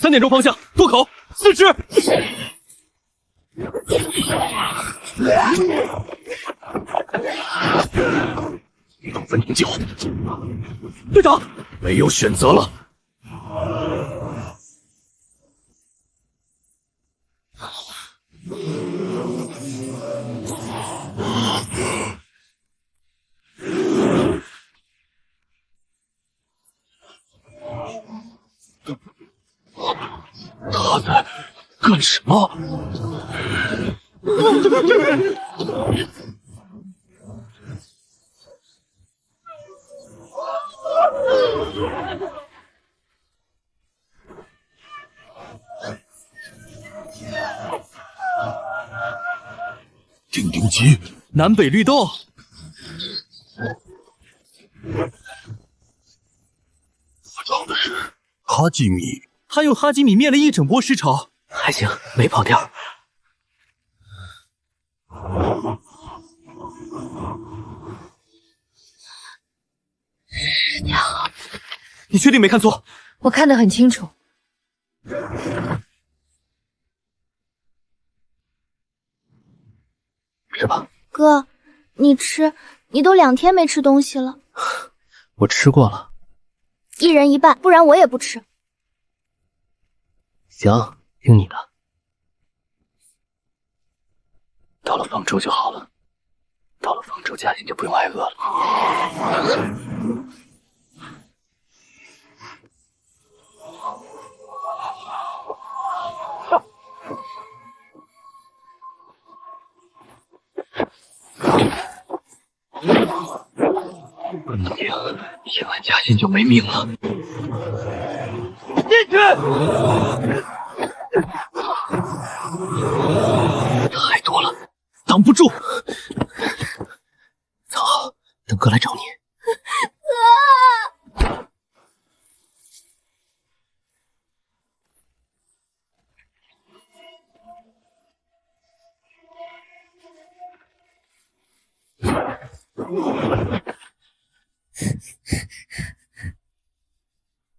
3点钟方向，渡口4只。6分钟9，队长，没有选择了。他在干什么？丁丁机，南北绿豆。我找的是哈基米。他用哈基米灭了一整波尸潮，还行，没跑掉。你确定没看错？我看得很清楚。吃吧。哥，你吃，你都2天没吃东西了。我吃过了。1人1半，不然我也不吃。行，听你的。到了方舟就好了，到了方舟，嘉欣就不用挨饿了。不能停，赢完嘉欣就没命了。进去！太多了，挡不住。藏好，等哥来找你。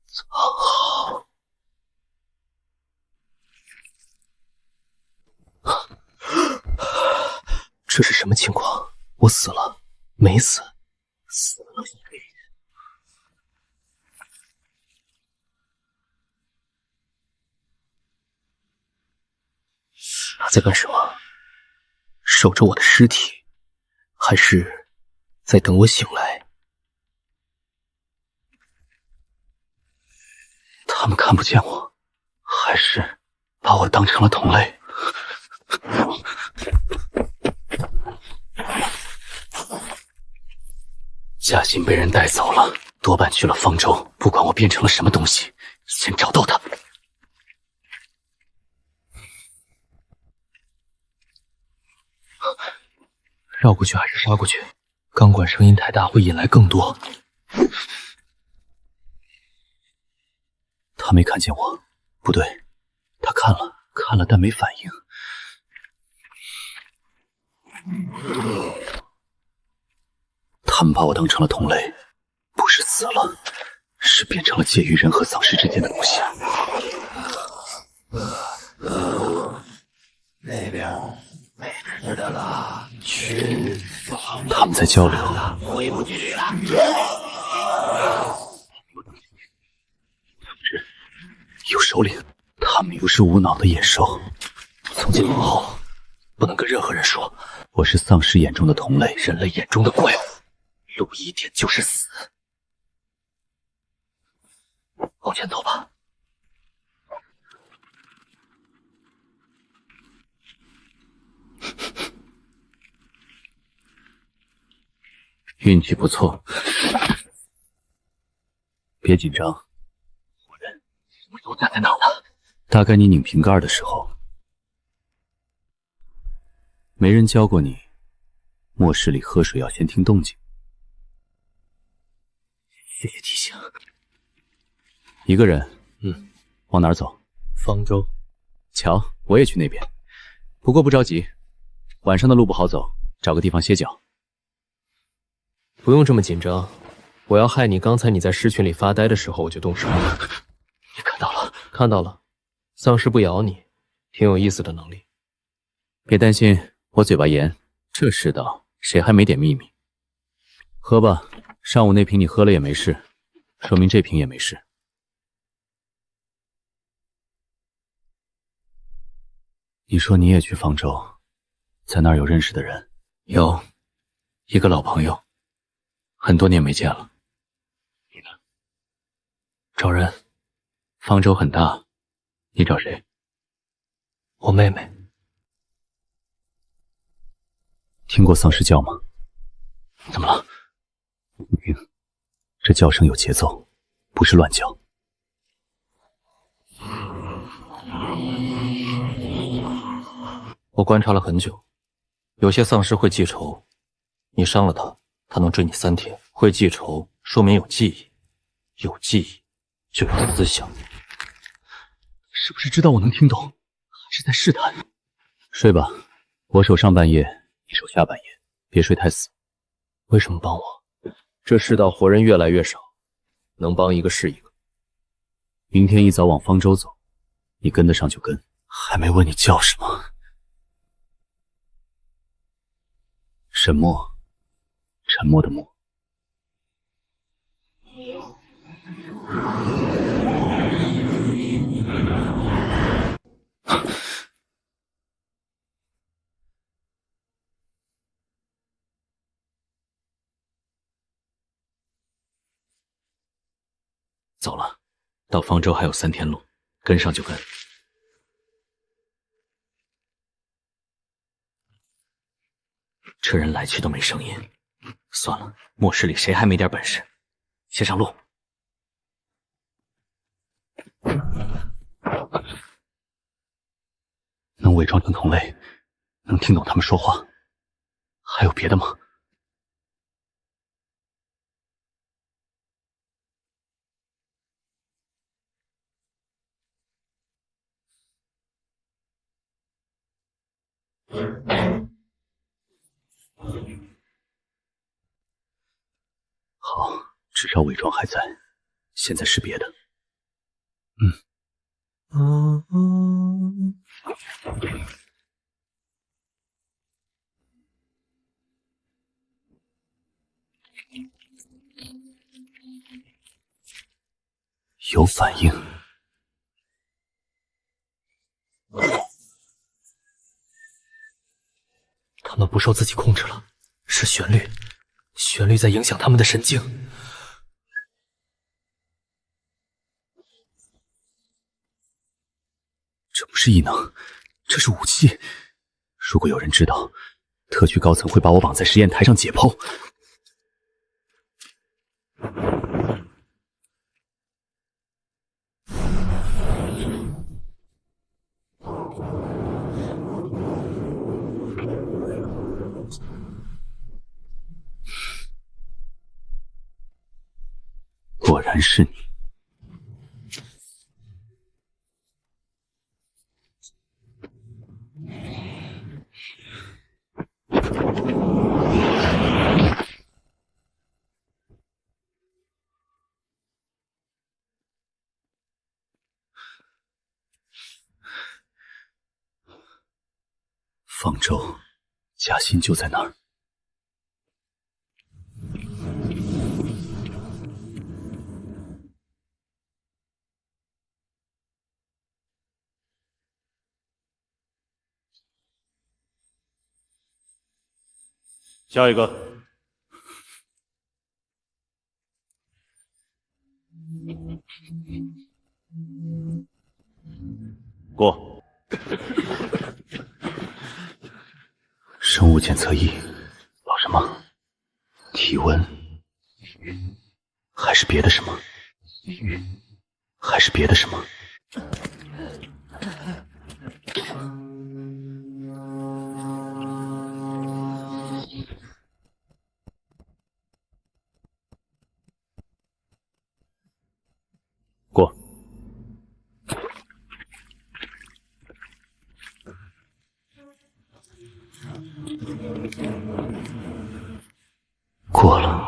藏好。这是什么情况？我死了？没死？死了一个人。他在干什么？守着我的尸体，还是在等我醒来？他们看不见我，还是把我当成了同类？嘉欣被人带走了，多半去了方舟。不管我变成了什么东西，先找到他。绕过去还是杀过去？钢管声音太大，会引来更多。他没看见我，不对，他看了，但没反应。他们把我当成了同类，不是死了，是变成了介于人和丧尸之间的东西。那边没吃的了，群放。他们在交流。回不去了。有首领，他们又是无脑的野兽。从今往后，不能跟任何人说我是丧尸眼中的同类，人类眼中的怪物。路一点就是死。往前走吧。运气不错，别紧张。我人都站在哪呢？大概你拧瓶盖的时候，没人教过你，末世里喝水要先听动静。谢谢提醒。一个人，往哪儿走？方舟。瞧，我也去那边，不过不着急，晚上的路不好走，找个地方歇脚。不用这么紧张，我要害你，刚才你在狮群里发呆的时候我就动手了。你看到了？看到了，丧尸不咬你，挺有意思的能力。别担心，我嘴巴严，这世道谁还没点秘密？喝吧，上午那瓶你喝了也没事，说明这瓶也没事。你说你也去方舟，在那儿有认识的人？有，一个老朋友，很多年没见了。你呢？找人。方舟很大，你找谁？我妹妹。听过丧尸叫吗？怎么了？这叫声有节奏，不是乱叫。我观察了很久，有些丧尸会记仇，你伤了他，他能追你3天。会记仇说明有记忆，有记忆就有思想。是不是知道我能听懂，还是在试探？睡吧，我守上半夜，你守下半夜，别睡太死。为什么帮我？这世道活人越来越少，能帮一个是一个。明天一早往方舟走，你跟得上就跟。还没问你叫什么？沈默，沉默的默。走了，到方舟还有3天路，跟上就跟。这人来去都没声音，算了，末世里谁还没点本事？先上路。能伪装成同类，能听懂他们说话，还有别的吗？好，至少伪装还在，现在是别的。有反应。他们不受自己控制了，是旋律，旋律在影响他们的神经。这不是异能，这是武器。如果有人知道，特区高层会把我绑在实验台上解剖。果然是你。方舟，嘉欣就在那儿。下一个，过。生物检测仪，老什么？体温？还是别的什么？还是别的什么？过。过了。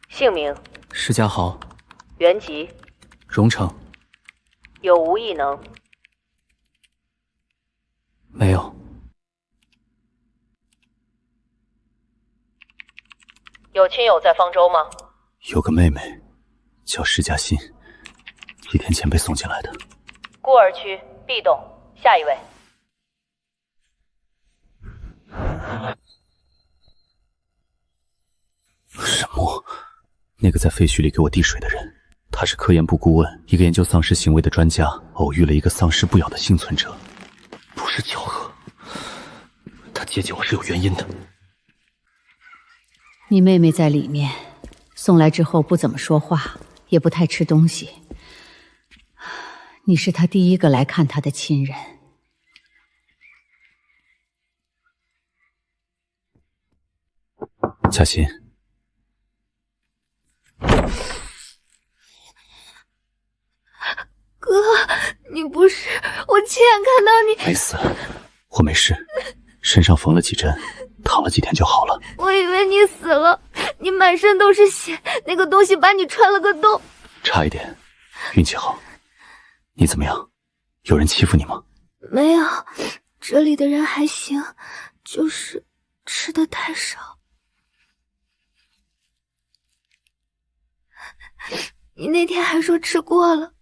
姓名：施家豪，原籍：荣城。有无异能？没有。有亲友在方舟吗？有个妹妹，叫施嘉欣，几天前被送进来的。孤儿区 B 栋，下一位。沈墨，那个在废墟里给我递水的人，他是科研部顾问，一个研究丧尸行为的专家，偶遇了一个丧尸不咬的幸存者，不是巧合。他接近我是有原因的。你妹妹在里面，送来之后不怎么说话，也不太吃东西。你是她第一个来看她的亲人。嘉欣，哥，你不是……我亲眼看到你……没死，我没事，身上缝了几针，躺了几天就好了。我以为你死了，你满身都是血，那个东西把你穿了个洞。差一点，运气好。你怎么样？有人欺负你吗？没有，这里的人还行，就是吃的太少。你那天还说吃过了。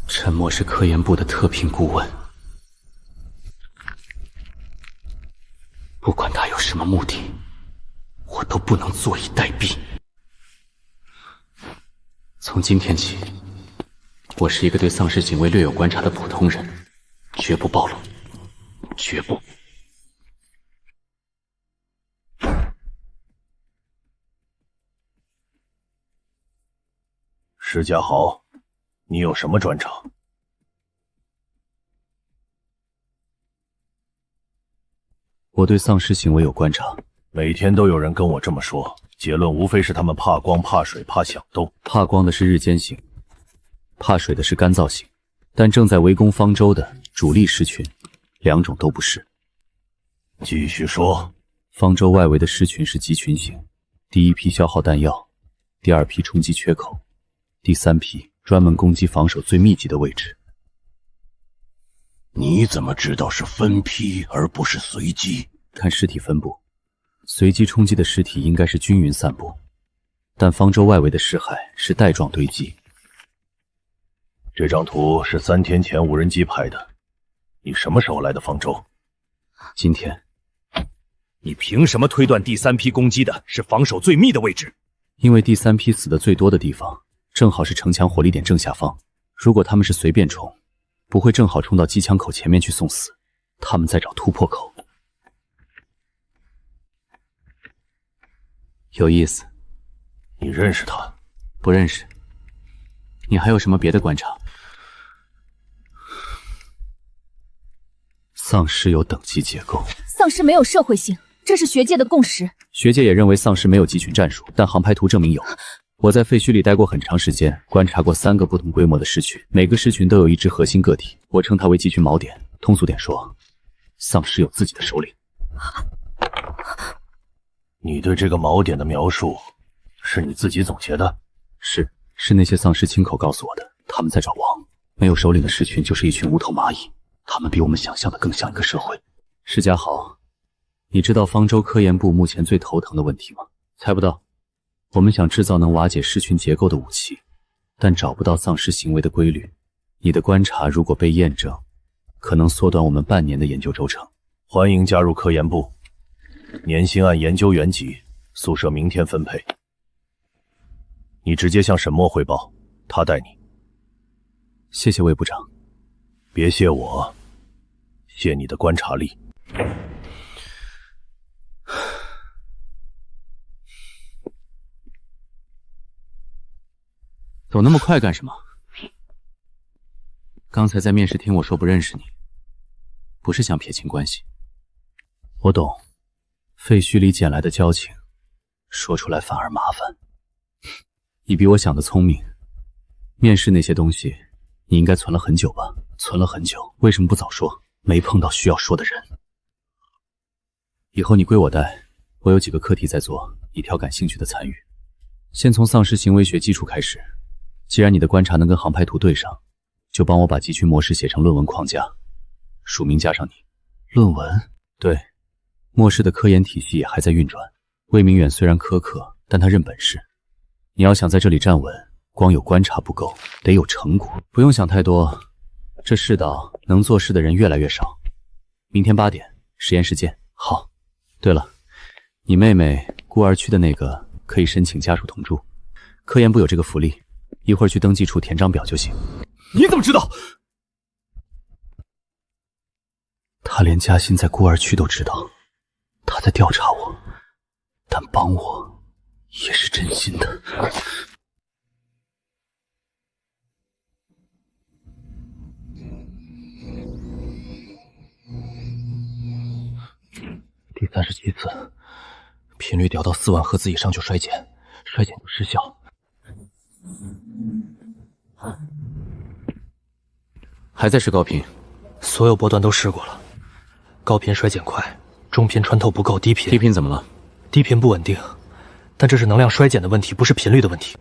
陈默是科研部的特聘顾问，不管他有什么目的，我都不能坐以待毙。从今天起，我是一个对丧尸行为略有观察的普通人，绝不暴露，绝不。施家豪，你有什么专长？我对丧尸行为有观察，每天都有人跟我这么说，结论无非是他们怕光、怕水、怕响动。怕光的是日间型，怕水的是干燥型，但正在围攻方舟的主力狮群，两种都不是。继续说。方舟外围的狮群是集群型，第一批消耗弹药，第二批冲击缺口，第三批专门攻击防守最密集的位置。你怎么知道是分批而不是随机？看尸体分布，随机冲击的尸体应该是均匀散布，但方舟外围的尸骸是带状堆积。这张图是3天前无人机拍的，你什么时候来的方舟？今天。你凭什么推断第三批攻击的是防守最密的位置？因为第三批死的最多的地方，正好是城墙火力点正下方。如果他们是随便冲，不会正好冲到机枪口前面去送死，他们在找突破口。有意思。你认识他？不认识。你还有什么别的观察？丧尸有等级结构，丧尸没有社会性，这是学界的共识。学界也认为丧尸没有集群战术，但航拍图证明有。我在废墟里待过很长时间，观察过3个不同规模的狮群，每个狮群都有一只核心个体，我称它为集群锚点。通俗点说，丧尸有自己的首领。你对这个锚点的描述是你自己总结的？是那些丧尸亲口告诉我的。他们在找王，没有首领的狮群就是一群无头蚂蚁，他们比我们想象的更像一个社会。施家豪，你知道方舟科研部目前最头疼的问题吗？猜不到。我们想制造能瓦解狮群结构的武器，但找不到丧尸行为的规律。你的观察如果被验证，可能缩短我们半年的研究周程。欢迎加入科研部，年薪按研究员级，宿舍明天分配。你直接向沈墨汇报，他带你。谢谢魏部长。别谢我，谢你的观察力。走那么快干什么？刚才在面试厅我说不认识你，不是想撇清关系。我懂，废墟里捡来的交情，说出来反而麻烦。你比我想的聪明。面试那些东西，你应该存了很久吧？存了很久，为什么不早说？没碰到需要说的人。以后你归我带，我有几个课题在做，你挑感兴趣的参与。先从丧尸行为学基础开始。既然你的观察能跟航拍图对上，就帮我把集群模式写成论文框架，署名加上你。论文？对，末世的科研体系也还在运转。魏明远虽然苛刻，但他认本事。你要想在这里站稳，光有观察不够，得有成果。不用想太多，这世道能做事的人越来越少。明天8点，实验室见。好。对了，你妹妹孤儿区的那个可以申请家属同住，科研部有这个福利，一会儿去登记处填张表就行。你怎么知道？他连嘉欣在孤儿区都知道，他在调查我，但帮我也是真心的。第37次，频率调到4万赫兹以上就衰减，衰减就失效。还在试高频，所有波段都试过了。高频衰减快，中频穿透不够，低频怎么了？低频不稳定，但这是能量衰减的问题，不是频率的问题。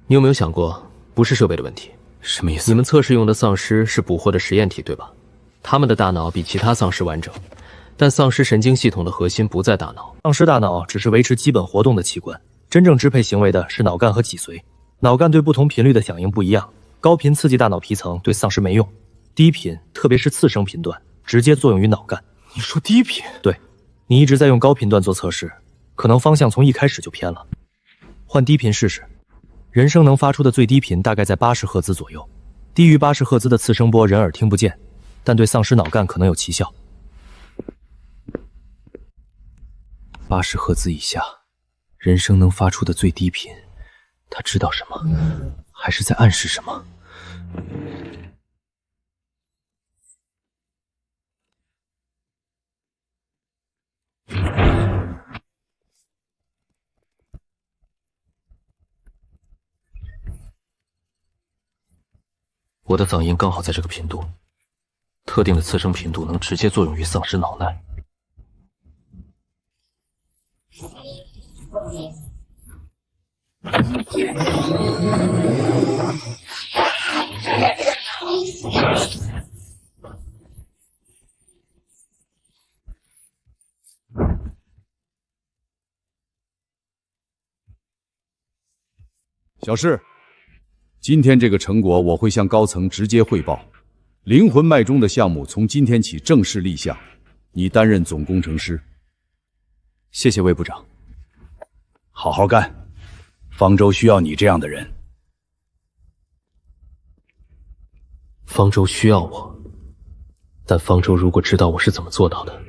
你有没有想过，不是设备的问题？什么意思？你们测试用的丧尸是捕获的实验体，对吧？他们的大脑比其他丧尸完整，但丧尸神经系统的核心不在大脑，丧尸大脑只是维持基本活动的器官，真正支配行为的是脑干和脊髓。脑干对不同频率的响应不一样，高频刺激大脑皮层对丧尸没用，低频，特别是次生频段，直接作用于脑干。你说低频？对，你一直在用高频段做测试，可能方向从一开始就偏了。换低频试试。人声能发出的最低频大概在80赫兹左右，低于80赫兹的次声波人耳听不见，但对丧尸脑干可能有奇效。80赫兹以下，人声能发出的最低频，他知道什么？还是在暗示什么？我的嗓音刚好在这个频度，特定的次声频度能直接作用于丧尸脑内。小事，今天这个成果我会向高层直接汇报。灵魂脉中的项目从今天起正式立项，你担任总工程师。谢谢魏部长。好好干，方舟需要你这样的人。方舟需要我，但方舟如果知道我是怎么做到的，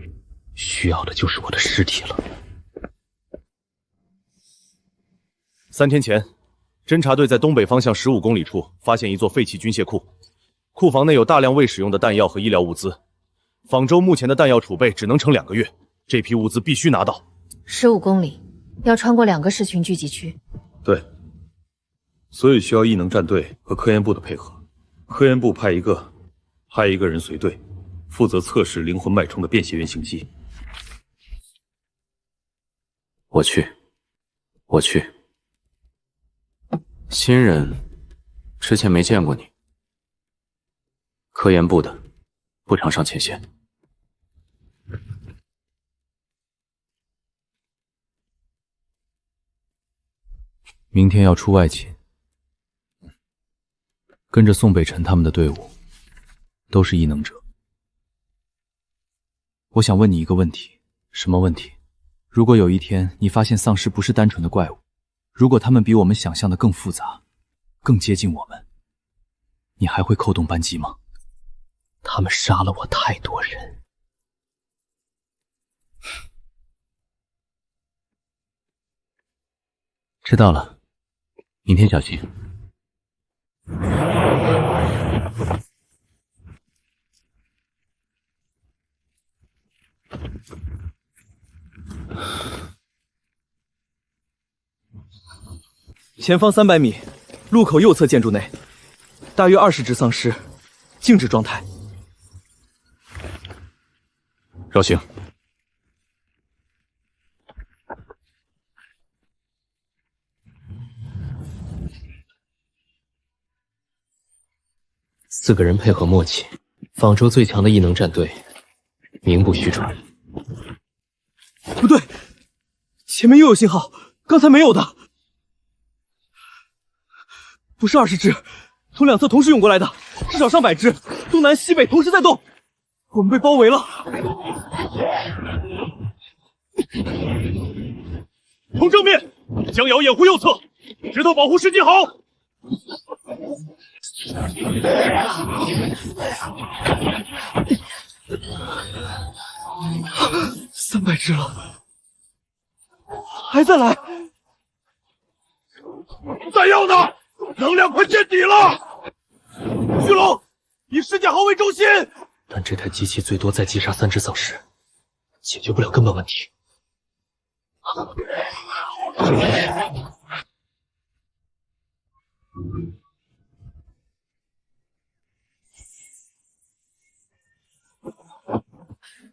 需要的就是我的尸体了。3天前，侦察队在东北方向15公里处发现一座废弃军械库，库房内有大量未使用的弹药和医疗物资。方舟目前的弹药储备只能撑2个月，这批物资必须拿到。15公里，要穿过2个市群聚集区。对，所以需要异能战队和科研部的配合。科研部派一个人随队，负责测试灵魂脉冲的便携原型机。我去。新人，之前没见过你。科研部的，不常上前线。明天要出外勤，跟着宋北辰他们的队伍，都是异能者。我想问你一个问题。什么问题？如果有一天你发现丧尸不是单纯的怪物，如果他们比我们想象的更复杂，更接近我们，你还会扣动扳机吗？他们杀了我太多人。知道了，明天小心。前方300米，路口右侧建筑内，大约20只丧尸，静止状态。绕行。4个人配合默契，仿州最强的异能战队，名不虚传。不对，前面又有信号，刚才没有的。不是20只，从2侧同时涌过来的，至少上百只，东南西北同时在动。我们被包围了。从正面，江瑶掩护右侧，石头保护石金豪。300只了，还在来。弹药呢？能量快见底了。巨龙，以石金豪为中心。但这台机器最多再击杀3只丧尸，解决不了根本问题。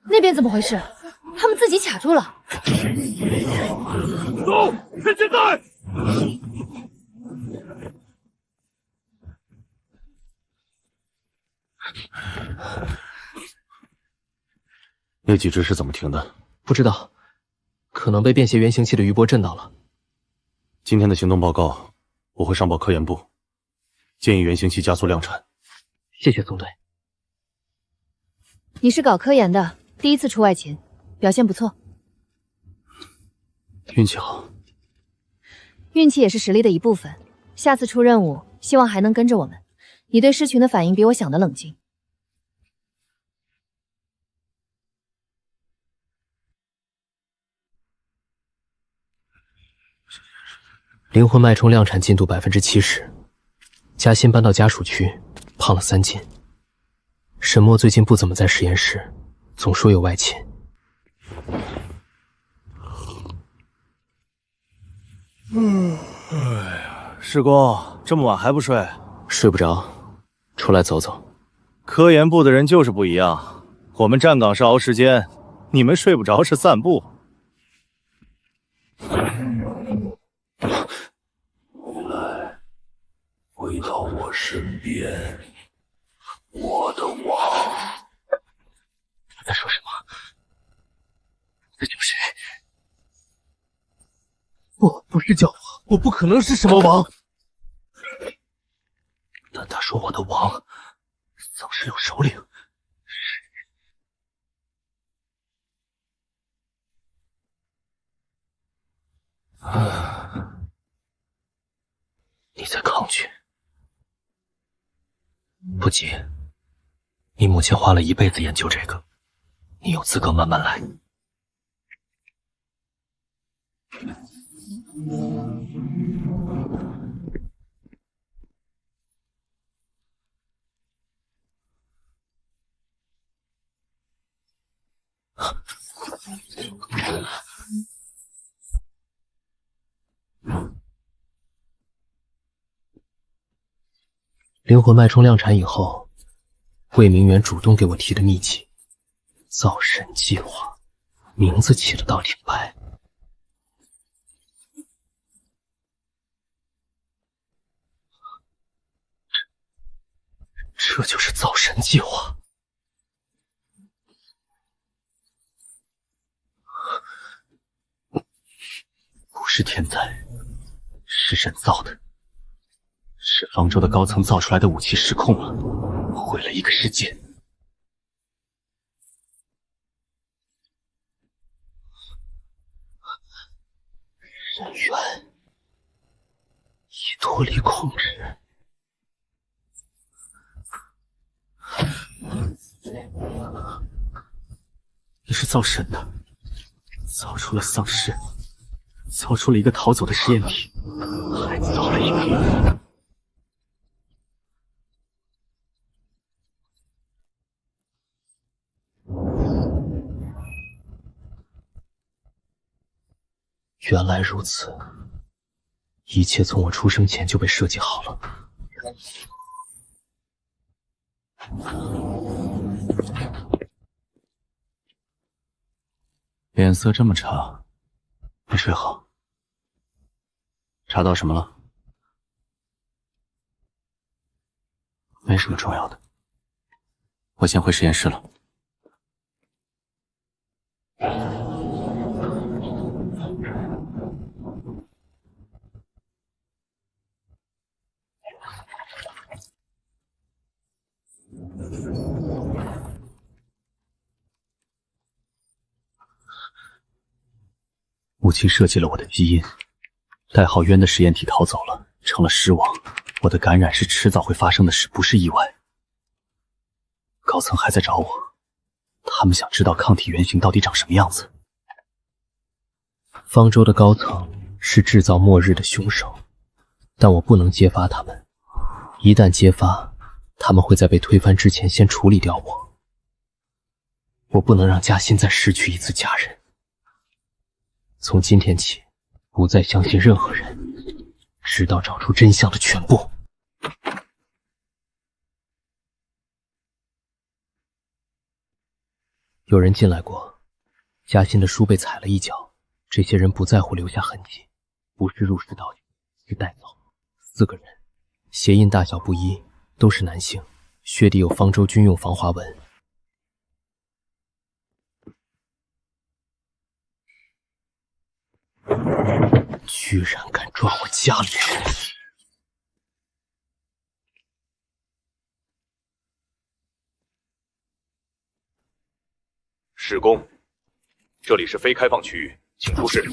那边怎么回事？他们自己卡住了。走，趁现在！那几只是怎么停的？不知道，可能被便携原型器的余波震到了。今天的行动报告我会上报科研部，建议原型器加速量产。谢谢宋队。你是搞科研的，第一次出外勤，表现不错。运气好。运气也是实力的一部分。下次出任务，希望还能跟着我们。你对狮群的反应比我想的冷静。灵魂脉冲量产进度70%，嘉欣搬到家属区，胖了3斤。沈墨最近不怎么在实验室，总说有外勤。哎呀，师公，这么晚还不睡？睡不着，出来走走。科研部的人就是不一样，我们站岗是熬时间，你们睡不着是散步。回到我身边，我的王。你在说什么？这叫谁？我不是教皇，我不可能是什么王。但他说我的王，丧尸有首领。你在抗拒？不急，你母亲花了一辈子研究这个，你有资格慢慢来。灵魂脉冲量产以后，魏明远主动给我提的秘籍——造神计划，名字起得倒挺白。这就是造神计划。不是天灾，是人造的。是方舟的高层造出来的武器失控了，毁了一个世界。人员已脱离控制。你是造神的，造出了丧尸，造出了一个逃走的实验体，还造了一个。原来如此，一切从我出生前就被设计好了。脸色这么差，没睡好。查到什么了？没什么重要的，我先回实验室了。武器设计了我的基因，代号渊的实验体逃走了，成了尸王。我的感染是迟早会发生的事，不是意外。高层还在找我，他们想知道抗体原型到底长什么样子。方舟的高层是制造末日的凶手，但我不能揭发他们。一旦揭发，他们会在被推翻之前先处理掉我。我不能让嘉欣再失去一次家人。从今天起，不再相信任何人，直到找出真相的全部。有人进来过，嘉欣的书被踩了一脚。这些人不在乎留下痕迹，不是入室盗窃，是带走。4个人，鞋印大小不一，都是男性，靴底有方舟军用防滑纹。居然敢抓我家里人！施工，这里是非开放区域，请出示。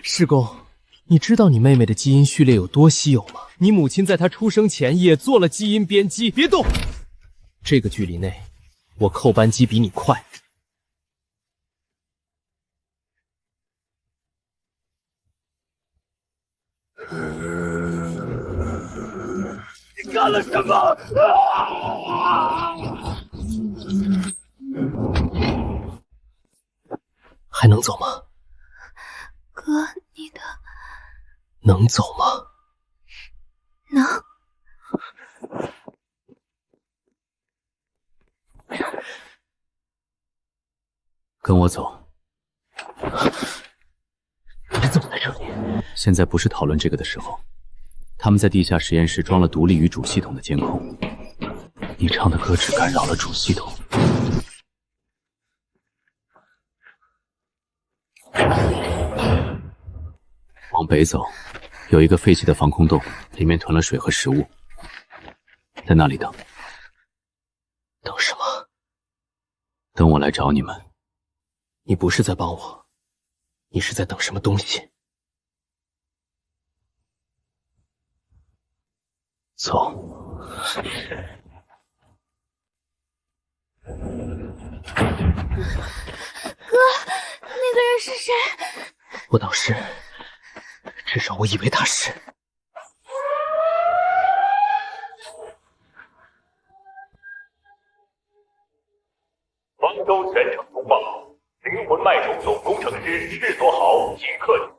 师公，你知道你妹妹的基因序列有多稀有吗？你母亲在她出生前也做了基因编辑。别动！这个距离内，我扣扳机比你快。你干了什么？还能走吗？哥，你的能走吗？能。跟我走。你怎么在这里？现在不是讨论这个的时候。他们在地下实验室装了独立于主系统的监控。你唱的歌只干扰了主系统。往北走，有一个废弃的防空洞，里面囤了水和食物。在那里等。等什么？等我来找你们。你不是在帮我，你是在等什么东西？走。哥，那个人是谁？我倒是，至少我以为他是。方舟全程通报，灵魂脉冲总工程师赤左豪即刻进入。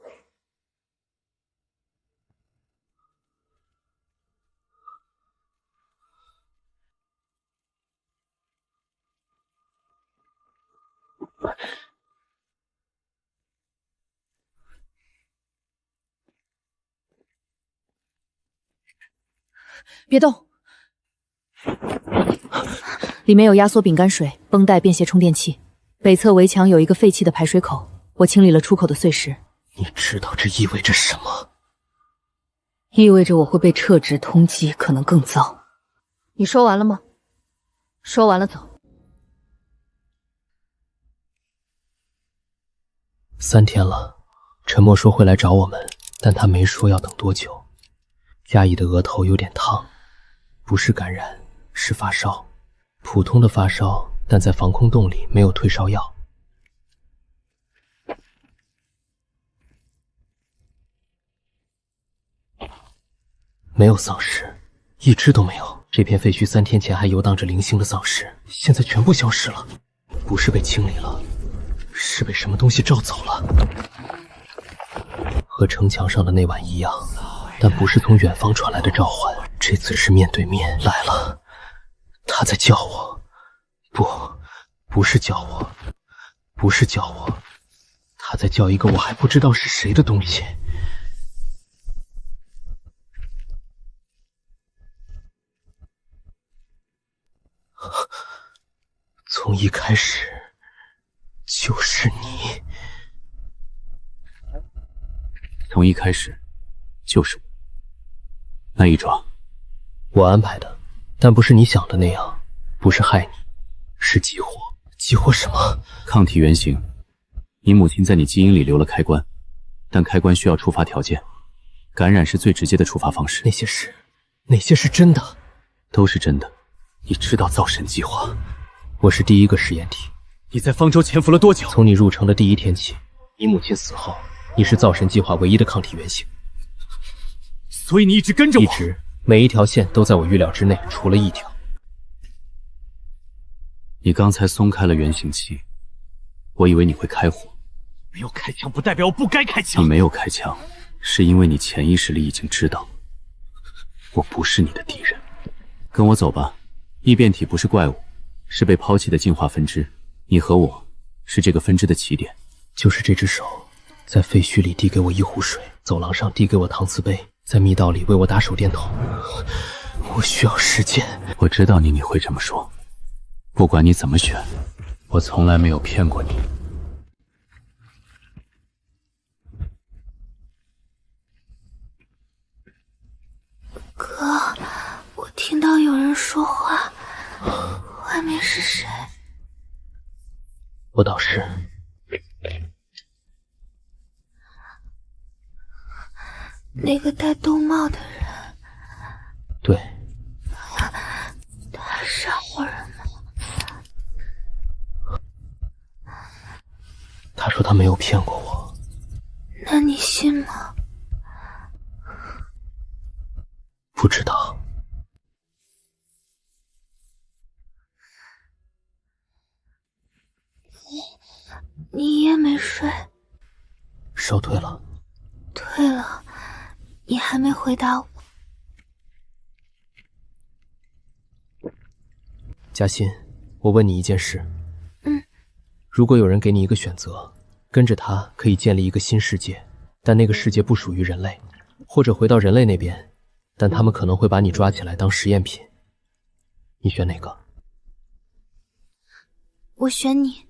别动！里面有压缩饼干水、绷带、便携充电器。北侧围墙有一个废弃的排水口，我清理了出口的碎石。你知道这意味着什么？意味着我会被撤职通缉，可能更糟。你说完了吗？说完了走。 3天了，陈默说会来找我们，但他没说要等多久。嘉怡的额头有点烫，不是感染，是发烧，普通的发烧，但在防空洞里没有退烧药。没有丧尸，一只都没有。这片废墟3天前还游荡着零星的丧尸，现在全部消失了，不是被清理了。 是被什么东西照走了，和城墙上的那晚一样，但不是从远方传来的召唤，这次是面对面来了。他在叫我，不是叫我，不是叫我，他在叫一个我还不知道是谁的东西。从一开始。 就是你，从一开始就是我。那一桩，我安排的，但不是你想的那样，不是害你，是激活。激活什么？抗体原型。你母亲在你基因里留了开关，但开关需要触发条件，感染是最直接的触发方式。那些是真的，都是真的。你知道造神计划？我是第一个实验体。 你在方舟潜伏了多久？从你入城的第1天起，你母亲死后，你是造神计划唯一的抗体原型，所以你一直跟着我。一直，每一条线都在我预料之内，除了一条。你刚才松开了原型器，我以为你会开火。没有开枪不代表我不该开枪。你没有开枪，是因为你潜意识里已经知道，我不是你的敌人。跟我走吧，异变体不是怪物，是被抛弃的进化分支。 你和我是这个分支的起点，就是这只手，在废墟里递给我一壶水，走廊上递给我搪瓷杯，在密道里为我打手电筒。我需要时间。我知道你会这么说，不管你怎么选，我从来没有骗过你。哥，我听到有人说话，外面是谁？ 我导师，那个戴兜帽的人，对，他是活人吗？他说他没有骗过我，那你信吗？不知道。 你也没睡，烧退了。退了，你还没回答我。嘉欣，我问你一件事。嗯。如果有人给你一个选择，跟着他可以建立一个新世界，但那个世界不属于人类，或者回到人类那边，但他们可能会把你抓起来当实验品，你选哪个？我选你。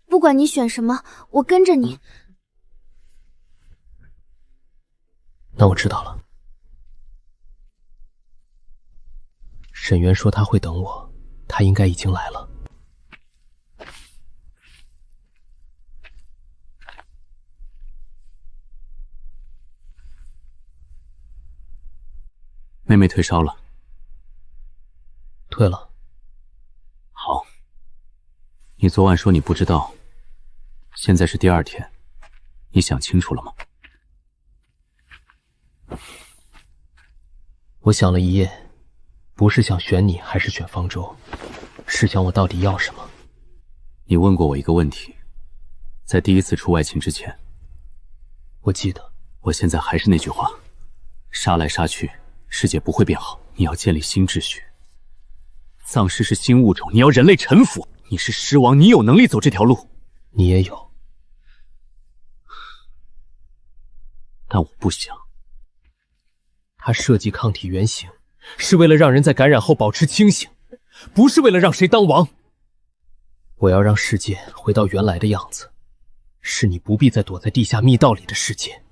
不管你选什么，我跟着你。那我知道了。沈渊说他会等我，他应该已经来了。妹妹退烧了，退了。好，你昨晚说你不知道。 现在是第2天，你想清楚了吗？我想了一夜，不是想选你还是选方舟，是想我到底要什么。你问过我一个问题，在第1次出外勤之前，我记得。我现在还是那句话，杀来杀去，世界不会变好。你要建立新秩序。丧尸是新物种，你要人类臣服。你是狮王，你有能力走这条路。 你也有，但我不想。他设计抗体原型，是为了让人在感染后保持清醒，不是为了让谁当王。我要让世界回到原来的样子，是你不必再躲在地下密道里的世界。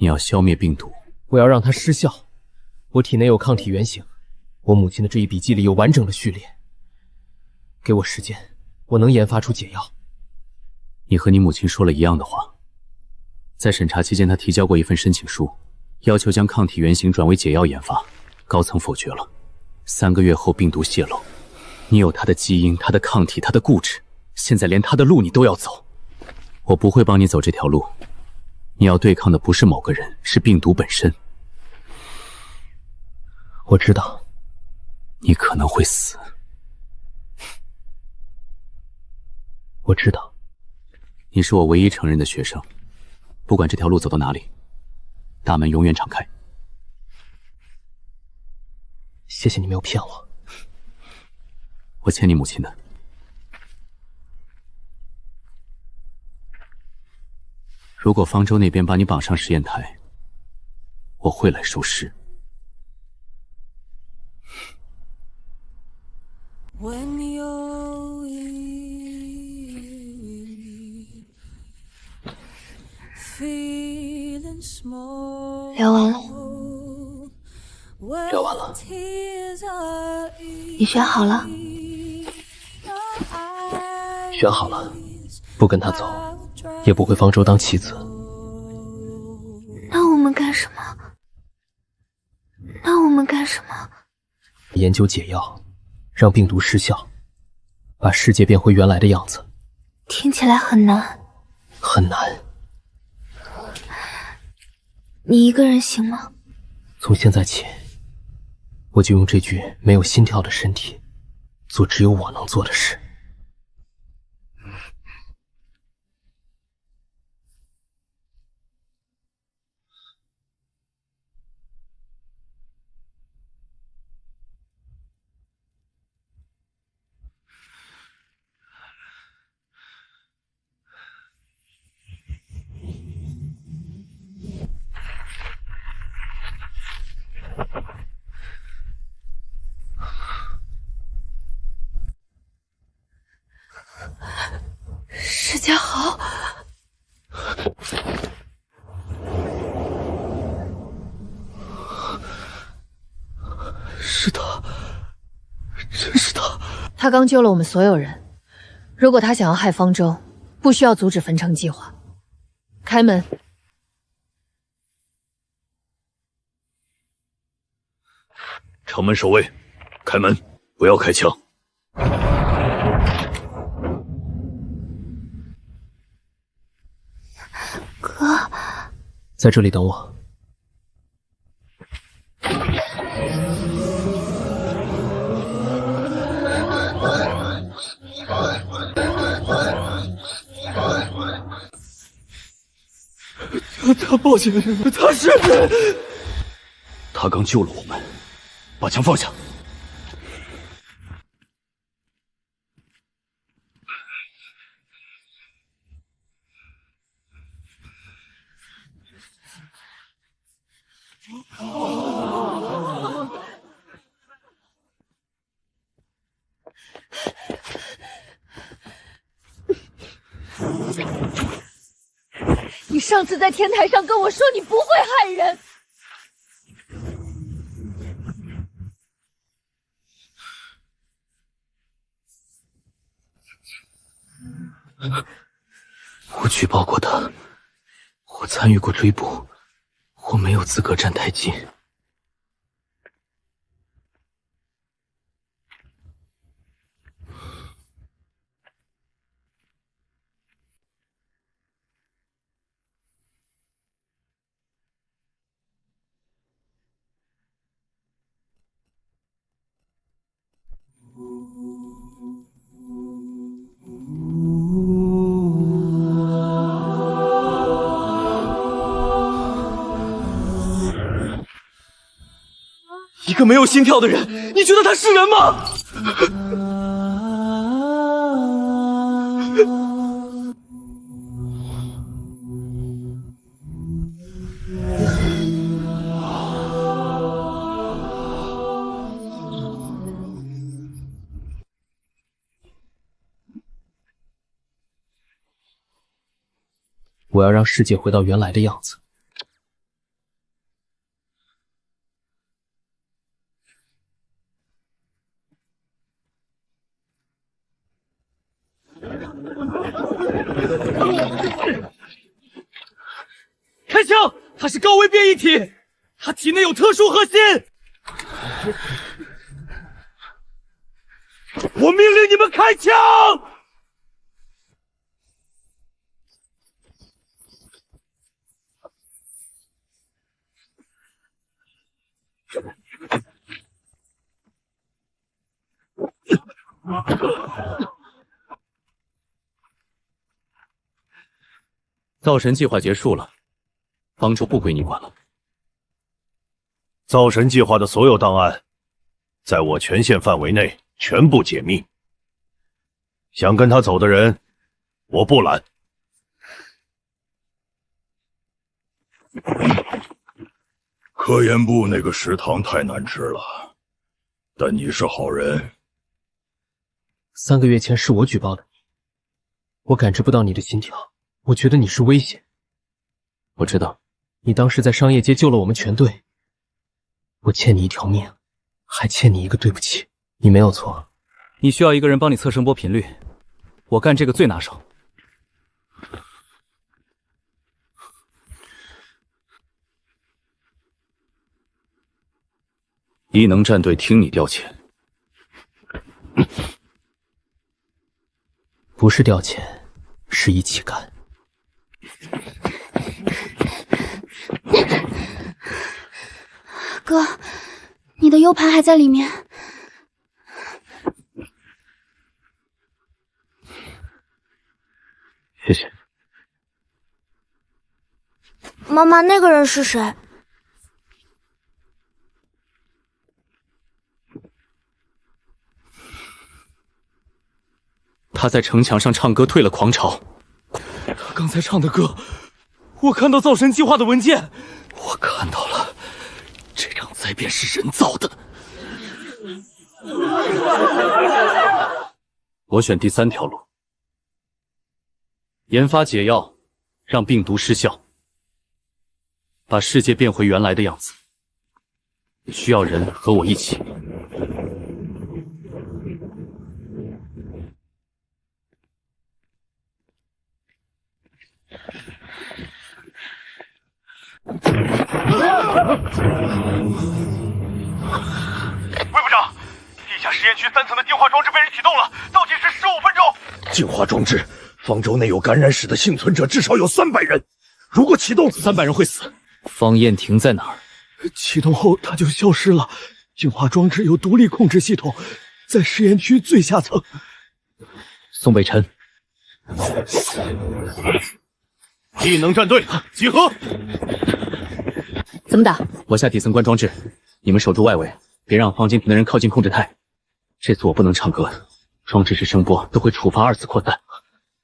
你要消灭病毒，我要让它失效。我体内有抗体原型，我母亲的这一笔记里有完整的序列。给我时间，我能研发出解药。你和你母亲说了一样的话。在审查期间，他提交过一份申请书，要求将抗体原型转为解药研发，高层否决了。3个月后病毒泄露，你有他的基因、他的抗体、他的固执，现在连他的路你都要走。我不会帮你走这条路，你要对抗的不是某个人，是病毒本身。我知道，你可能会死。我知道，你是我唯一承认的学生，不管这条路走到哪里，大门永远敞开。谢谢你没有骗我。我欠你母亲的。如果方舟那边把你绑上实验台，我会来收尸。聊完了，聊完了。你选好了？选好了，不跟他走，也不回方舟当棋子。那我们干什么？研究解药，让病毒失效，把世界变回原来的样子。听起来很难。很难。你一个人行吗？从现在起，我就用这具没有心跳的身体，做只有我能做的事。施家豪，是他，真是他！他刚救了我们所有人，如果他想要害方舟，不需要阻止焚城计划。开门！城门守卫，开门，不要开枪。哥，在这里等我。他抱歉，他是……他刚救了我们，把枪放下。你上次在天台上跟我说你不会害人。我举报过他，我参与过追捕，我没有资格站太近。一个没有心跳的人，你觉得他是人吗？我要让世界回到原来的样子。开枪！他是高维变异体，他体内有特殊核心。我命令你们开枪！造神计划结束了，方舟不归你管了。造神计划的所有档案，在我权限范围内全部解密。想跟他走的人，我不拦。科研部那个食堂太难吃了，但你是好人。3个月前是我举报的你，我感知不到你的心跳，我觉得你是危险。我知道，你当时在商业街救了我们全队，我欠你一条命，还欠你一个对不起。你没有错，你需要一个人帮你测声波频率，我干这个最拿手。异能战队听你调遣。不是调遣，是一起干。哥，你的 U 盘还在里面。谢谢。妈妈，那个人是谁？他在城墙上唱歌，退了狂潮。他刚才唱的歌，我看到造神计划的文件，我看到了，这场灾变是人造的。我选第3条路，研发解药，让病毒失效，把世界变回原来的样子。需要人和我一起。魏部长，地下实验区3层的净化装置被人启动了，倒计时15分钟。净化装置，方舟内有感染史的幸存者至少有300人，如果启动，300人会死。方燕婷在哪儿？启动后他就消失了。净化装置有独立控制系统，在实验区最下层。宋北辰，异能战队集合。怎么打？我下底层关装置，你们守住外围，别让方金平的人靠近控制台。这次我不能唱歌，装置式声波都会触发2次扩散。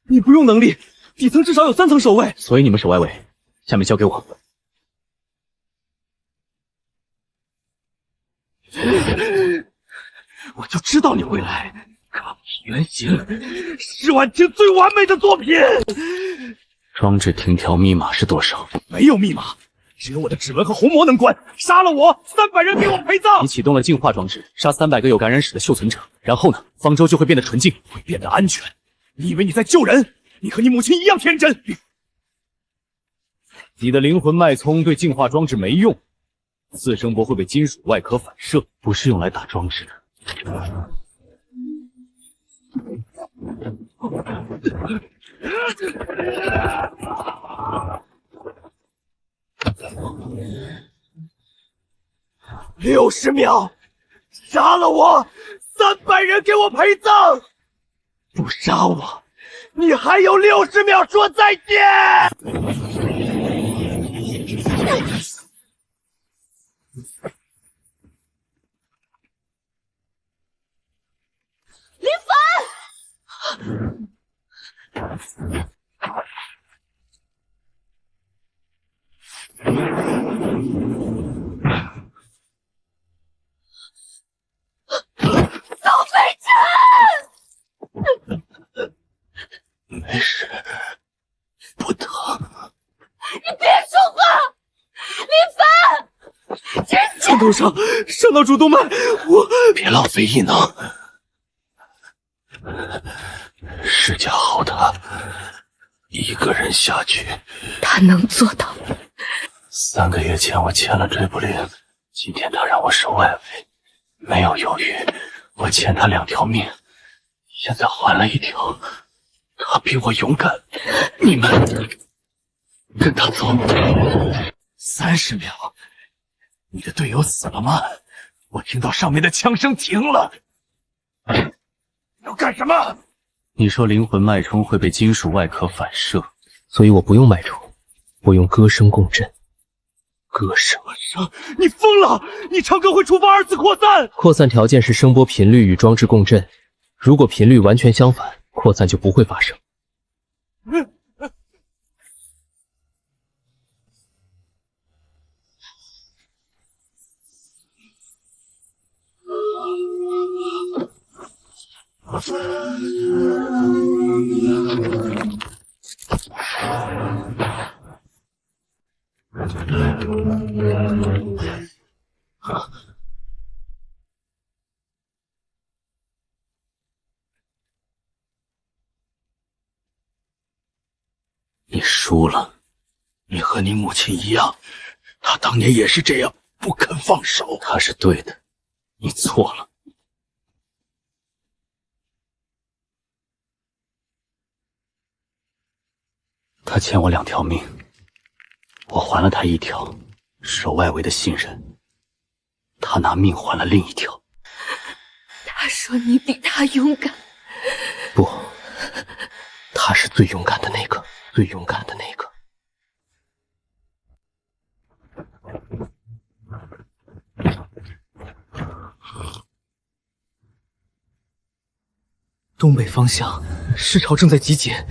你不用能力，底层至少有3层守卫，所以你们守外围，下面交给我。我就知道你会来。抗体原型是婉清最完美的作品。装置停调密码是多少？没有密码，只有我的指纹和虹膜能关。杀了我，300人给我陪葬。你启动了净化装置，杀300个有感染史的幸存者，然后呢？方舟就会变得纯净，会变得安全。你以为你在救人？你和你母亲一样天真。你的灵魂脉冲对净化装置没用，次声波会被金属外壳反射，不是用来打装置的。60秒，杀了我，300人给我陪葬。不杀我，你还有60秒说再见。林宋北辰，没事，不疼。你别说话，林凡，枪头上伤到主动脉，我别浪费异能。是释迦豪他一个人下去，他能做到。3个月前我签了追捕令，今天他让我守外围，没有犹豫，我欠他2条命，现在还了1条。他比我勇敢，你们跟他走。30秒，你的队友死了吗？我听到上面的枪声停了。要干什么？你说灵魂脉冲会被金属外壳反射，所以我不用脉冲，我用歌声共振。歌声？你疯了！你唱歌会触发2次扩散。扩散条件是声波频率与装置共振，如果频率完全相反，扩散就不会发生。你输了，你和你母亲一样，她当年也是这样，不肯放手。她是对的，你错了。他欠我2条命，我还了他1条，守外围的信任。他拿命换了另1条。他说你比他勇敢。不，他是最勇敢的那个，最勇敢的那个。东北方向，尸潮正在集结。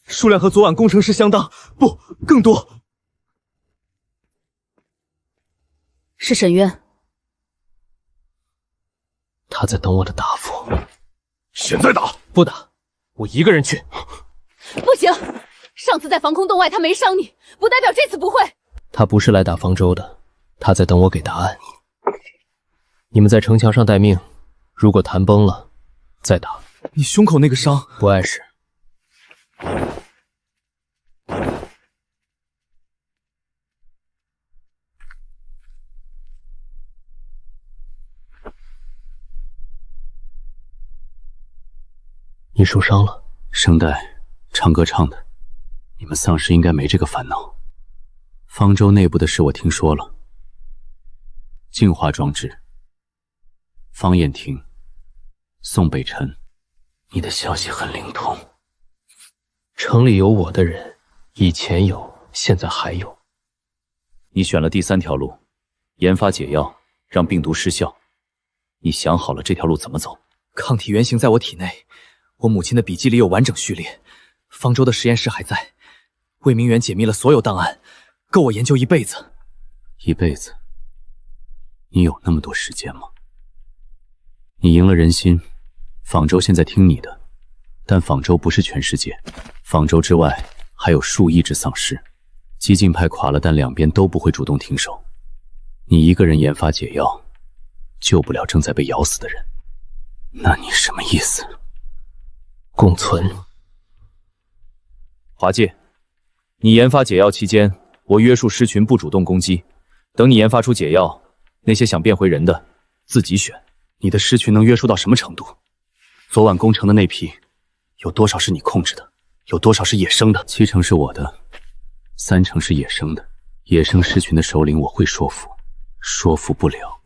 数量和昨晚工程师相当，不，更多。是沈渊，他在等我的答复。现在打？不打，我一个人去。不行，上次在防空洞外他没伤你，不代表这次不会。他不是来打方舟的，他在等我给答案。你们在城墙上待命，如果谈崩了，再打。你胸口那个伤，不碍事。你受伤了？声带，唱歌唱的，你们丧尸应该没这个烦恼。方舟内部的事我听说了，净化装置，方艳婷，宋北辰，你的消息很灵通。城里有我的人，以前有，现在还有。你选了第3条路，研发解药，让病毒失效。你想好了这条路怎么走？抗体原型在我体内，我母亲的笔记里有完整序列，方舟的实验室还在，魏明远解密了所有档案，够我研究1辈子。1辈子？你有那么多时间吗？你赢了人心，仿州现在听你的，但仿州不是全世界，仿州之外还有数亿只丧尸，激进派垮了，但两边都不会主动停手。你一个人研发解药，救不了正在被咬死的人，那你什么意思？共存。华介，你研发解药期间，我约束尸群不主动攻击，等你研发出解药，那些想变回人的自己选。你的尸群能约束到什么程度？昨晚攻城的那批，有多少是你控制的？有多少是野生的？7成是我的，3成是野生的。野生尸群的首领我会说服，说服不了，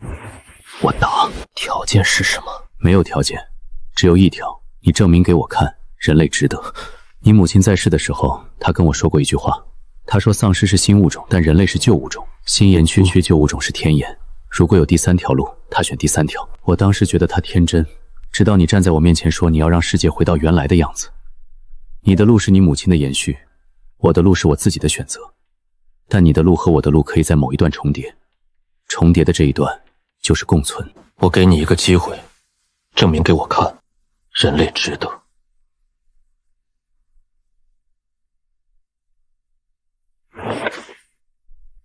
我打。条件是什么？没有条件，只有一条，你证明给我看，人类值得。你母亲在世的时候，她跟我说过一句话，她说丧尸是新物种，但人类是旧物种，新颜缺缺旧物种是天颜。如果有第3条路，她选第3条。我当时觉得她天真，直到你站在我面前说你要让世界回到原来的样子。你的路是你母亲的延续，我的路是我自己的选择，但你的路和我的路可以在某一段重叠，重叠的这一段就是共存。我给你一个机会，证明给我看，人类值得。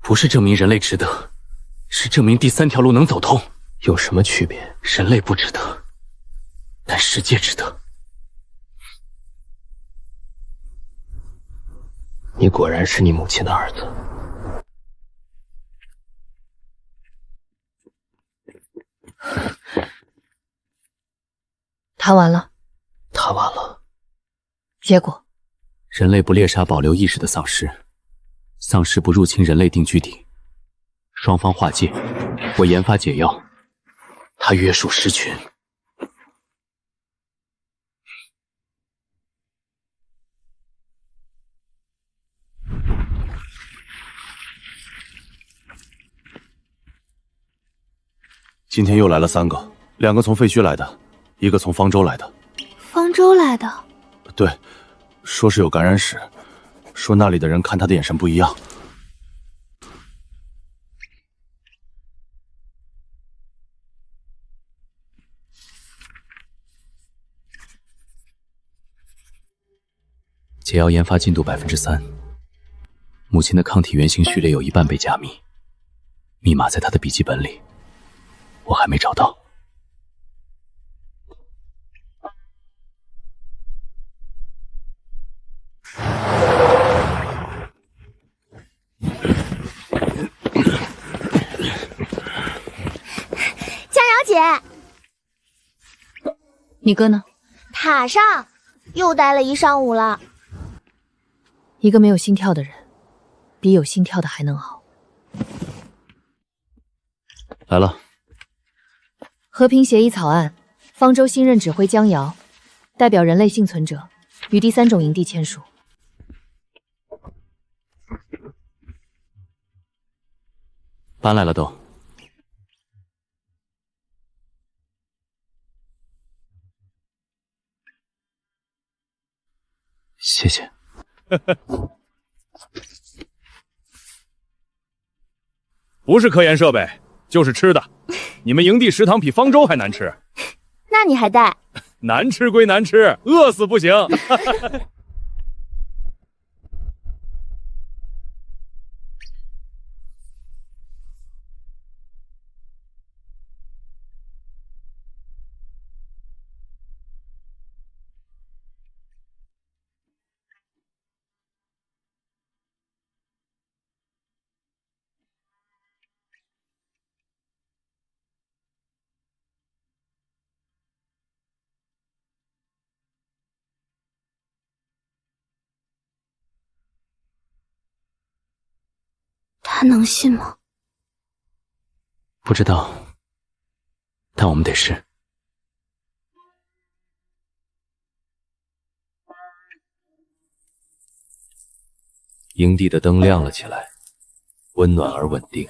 不是证明人类值得，是证明第3条路能走通。有什么区别？人类不值得，但世界值得。你果然是你母亲的儿子。谈完了。谈完了。结果，人类不猎杀保留意识的丧尸，丧尸不入侵人类定居地，双方划界，我研发解药，他约束狮群。今天又来了3个，2个从废墟来的，1个从方舟来的。方舟来的？对，说是有感染史，说那里的人看他的眼神不一样。解药研发进度3%，母亲的抗体原型序列有一半被加密，密码在她的笔记本里，我还没找到。佳瑶姐，你哥呢？塔上又待了1上午了。一个没有心跳的人，比有心跳的还能熬。来了。和平协议草案，方舟新任指挥江瑶，代表人类幸存者，与第3种营地签署。搬来了都。谢谢。不是科研设备，就是吃的。你们营地食堂比方舟还难吃。那你还带？难吃归难吃，饿死不行。他能信吗？不知道，但我们得试。营地的灯亮了起来，温暖而稳定。